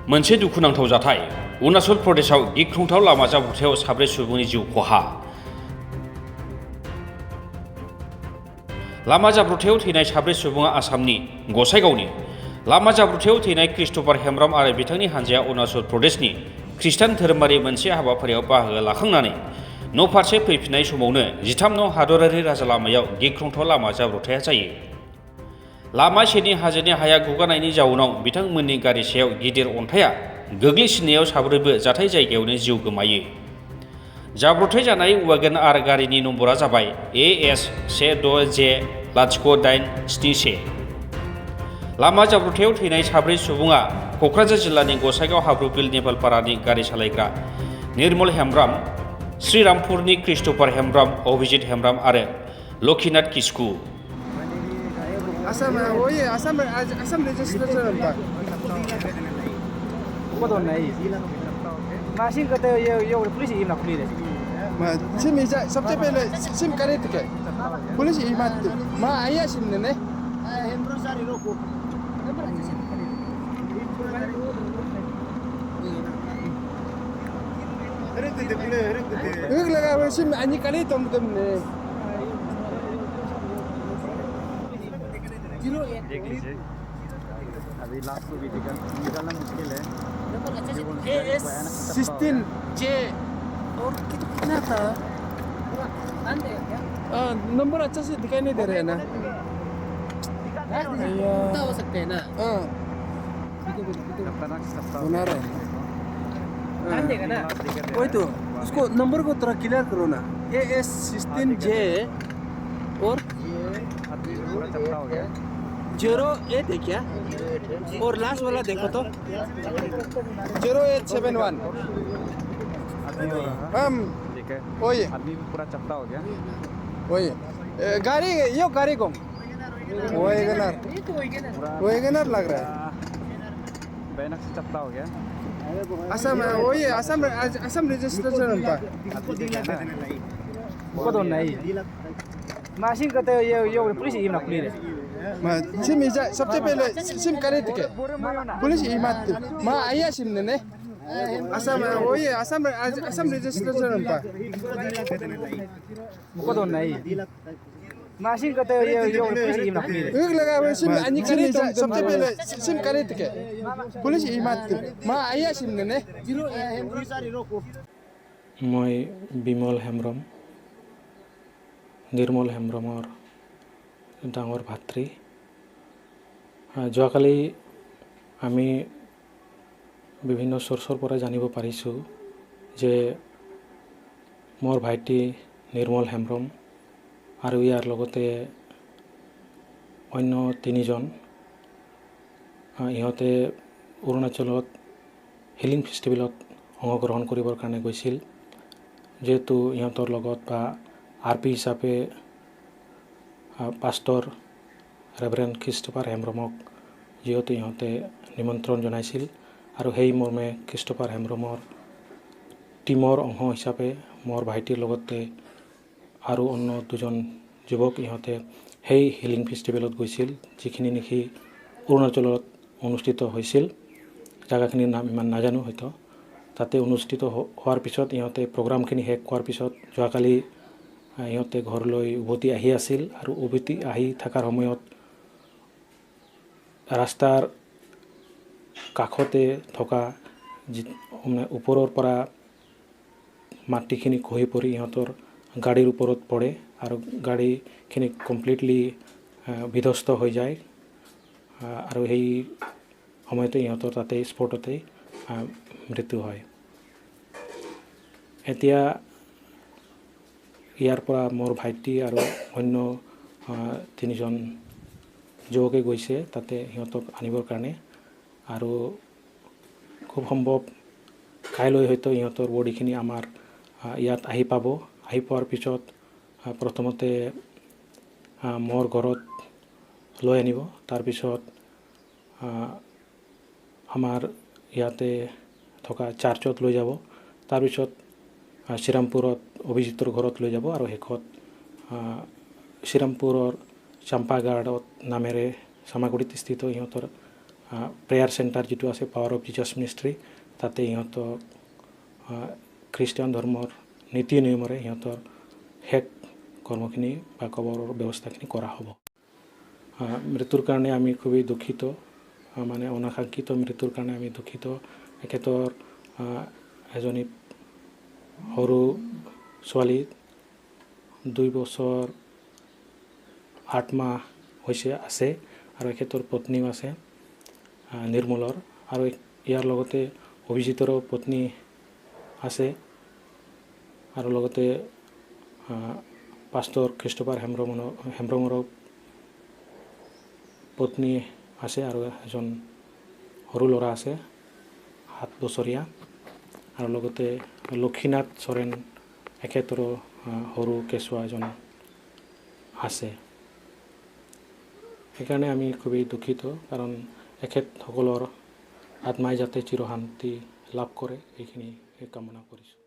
मोनसे दुखुनांथाव जाथाय अरुणाचल प्रदेशआव गिख्रंथाव लामा जाब्रबथायाव 4 सुबुंनि जिउ खहा। लामा जाब्रबथायाव थैनाय 4 सुबुङा आसामनि गसाइगावनि। लामा जाब्रबथायाव थैनाय क्रिस्ट'फार हेम्ब्रम आरो बिथांनि हानजाया अरुणाचल प्रदेशनि खृष्टान धोरोमारि मोनसे हाबाफारियाव बाहागो लाखांनानै न'फारसे फैफिननाय समावनो 13 नं हादरारि राजालामायाव गिख्रंथाव लामा जाब्रबथाया जायो। लामा सेरनि हाजोनि हाया गुगानायनि जाउनाव बिथांमोननि गारि सायाव गिदिर अन्थाइया गोग्लैसिननायाव 4बो जाथाय जायगायावनो जिउ गोमायो। जाब्रबथाय जानाय वागन आर गारिनि नम्बरा जाबाय AS 16J0871। लामा जाब्रबथायाव थैनाय 4 सुबुङा क'क्राझार जिल्लानि गसाइगाव हाब्रुबिल नेपालपारानि गारि सालायग्रा निर्मल हेम्ब्रम, श्रीरामपुरनि क्रिस्ट'फार हेम्ब्रम, अभिजित हेम्ब्रम आरो Laxminath Kisku. Asam registration Pak. Kodon nahi. Machine कहते हैं ये पुलिस ही ना पुलिस है। सिम इजा सबसे पहले सिम करे थे पुलिस इमात मां आया सिम ने हेम्ब्रो सारी रोको हरक लगा वो सिम अन्य करे तुमने देख लीजिए अभी लास्ट को भी निकालना मुश्किल है। 16J और कितना था नंबर अच्छा से दिखाई नहीं दे रहा है ना हो सकते हैं ना बना रहे हैं देगा ना वही तो उसको नंबर को थोड़ा क्लियर करो ना AS 16J और पूरा चपटा हो गया 08 है क्या और लास्ट वाला देखो तो 0871 हम ठीक है वही आदमी भी पूरा चपटा हो गया। वही गाड़ी यो गाड़ी को वैगनर लग रहा है भयानक से चपटा हो गया। असम वही Assam registration Pak. Kodon nahi. Machine कहते हैं ये पुलिस ही ना पुलिस है। सिम इजा सबसे पहले सिम करे थे पुलिस इमात मां आया सिम ने असम वही Assam registration Pak. Kodon nahi. Machine कहते हैं ये पुलिस ही ना पुलिस है। हरक लगा वो सिम अन्य करे सबसे पहले सिम करे थे पुलिस इमात मां आया सिम ने हेम्ब्रो सारी रोको মই বিমল হেম্ব্ৰম, নিৰ্মল হেম্ব্ৰমৰ ডাঙৰ ভাতৃ। যোৱাকালি আমি বিভিন্ন চ'ৰ্চৰ পৰা জানিব পাৰিছোঁ যে মোৰ ভাইটি নিৰ্মল হেম্ব্ৰম আৰু ইয়াৰ লগতে অন্য 3জন ইহঁতে অৰুণাচলত হিলিং ফেষ্টিভেলত অংশগ্ৰহণ কৰিবৰ কাৰণে গৈছিল। যেহেতু ইহঁতৰ লগত বা RP হিচাপে পাষ্টৰ ৰেভাৰেণ্ড ক্ৰিষ্ট'ফাৰ হেম্ব্ৰমক যিহেতু ইহঁতে নিমন্ত্ৰণ জনাইছিল আৰু সেই মৰ্মে ক্ৰিষ্ট'ফাৰ হেম্ব্ৰমৰ টীমৰ অংশ হিচাপে মোৰ ভাইটিৰ লগতে আৰু অন্য 2জন যুৱক ইহঁতে সেই হিলিং ফেষ্টিভেলত গৈছিল, যিখিনি নেকি অৰুণাচলত অনুষ্ঠিত হৈছিল। জাগাখিনিৰ নাম ইমান নাজানো হয়তো। তাতে অনুষ্ঠিত হোৱাৰ পিছত ইহঁতে প্ৰগ্ৰামখিনি শেষ হোৱাৰ পিছত যোৱাকালি ইহঁতে ঘৰলৈ উভতি আহি আছিল আৰু উভতি আহি থকাৰ সময়ত ৰাস্তাৰ কাষতে থকা ওপৰৰ পৰা মাটিখিনি খহি পৰি ইহঁতৰ গাড়ীৰ ওপৰত পৰে আৰু গাড়ীখিনি কমপ্লিটলি বিধ্বস্ত হৈ যায় আৰু সেই সময়তে ইহঁতৰ তাতে স্পটতে মৃত্যু হয়। এতিয়া ইয়াৰ পৰা মোৰ ভাইটি আৰু অন্য 3জন যুৱকে গৈছে তাতে সিহঁতক আনিবৰ কাৰণে আৰু খুব সম্ভৱ কাইলৈ হয়তো ইহঁতৰ বডিখিনি আমাৰ ইয়াত আহি পাব। আহি পোৱাৰ পিছত প্ৰথমতে মোৰ ঘৰত লৈ আনিব, তাৰপিছত আমাৰ ইয়াতে থকা চাৰ্চত লৈ যাব, তাৰপিছত শ্ৰীৰামপুৰত অভিজিতৰ ঘৰত লৈ যাব আৰু শেষত শ্ৰীৰামপুৰৰ চাম্পাগাৰ্ডত নামেৰে চামাগুৰিত স্থিত ইহঁতৰ প্ৰেয়াৰ চেণ্টাৰ যিটো আছে পাৱাৰ অফ জিজাছ মিনিষ্ট্ৰী তাতে ইহঁতক খ্ৰীষ্টান ধৰ্মৰ নীতি নিয়মেৰে সিহঁতৰ শেষ কৰ্মখিনি বা কবৰৰ ব্যৱস্থাখিনি কৰা হ'ব। মৃত্যুৰ কাৰণে আমি খুবেই দুখিত, মানে অনাকাংক্ষিত মৃত্যুৰ কাৰণে আমি দুখিত। এখেতৰ এজনী সৰু ছোৱালী 2 বছৰ 8 মাহ হৈছে আছে আৰু এখেতৰ পত্নীও আছে নিৰ্মলৰ, আৰু ইয়াৰ লগতে অভিজিতৰো পত্নী আছে আৰু লগতে পাষ্টৰ খ্ৰীষ্টোফাৰ হেমব্ৰমৰো পত্নী আছে আৰু এজন সৰু ল'ৰা আছে 7 বছৰীয়া, আৰু লগতে লক্ষীনাথ চৰেণ এখেতৰো সৰু কেঁচুৱা এজন আছে। সেইকাৰণে আমি খুবেই দুখিত, কাৰণ এখেতসকলৰ আত্মাই যাতে চিৰশান্তি লাভ কৰে এইখিনি কামনা কৰিছোঁ।